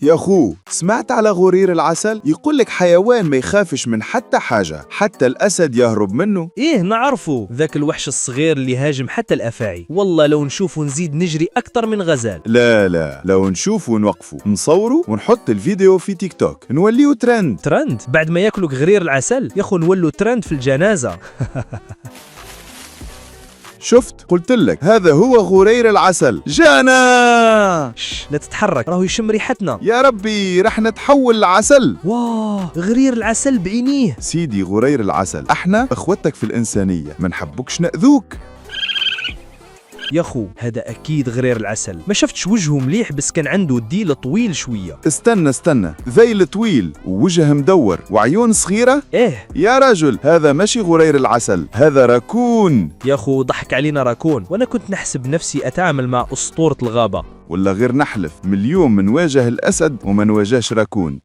يا أخو، سمعت على غرير العسل؟ يقولك حيوان ما يخافش من حتى حاجة، حتى الأسد يهرب منه. إيه نعرفه، ذاك الوحش الصغير اللي هاجم حتى الأفاعي. والله لو نشوفه نزيد نجري أكتر من غزال. لا، لو نشوفه ونوقفه نصوره ونحط الفيديو في تيك توك نوليه ترند. ترند؟ بعد ما ياكلوا غرير العسل يا أخو نولوا ترند في الجنازة. شفت؟ قلتلك هذا هو غرير العسل. جانا! لا تتحرك، راهو يشم ريحتنا. يا ربي رح نتحول لعسل. واه، غرير العسل بعينيه. سيدي غرير العسل، احنا اخوتك في الإنسانية، ما نحبكش نأذوك. يا خو هذا أكيد غرير العسل، ما شفتش وجهه مليح بس كان عنده ديل طويل شوية. استنى، ذيل طويل ووجه مدور وعيون صغيرة؟ إيه يا رجل هذا ماشي غرير العسل، هذا راكون. يا خو ضحك علينا راكون، وأنا كنت نحسب نفسي أتعامل مع أسطورة الغابة. ولا غير نحلف، من اليوم منواجه الأسد وما نواجهش راكون.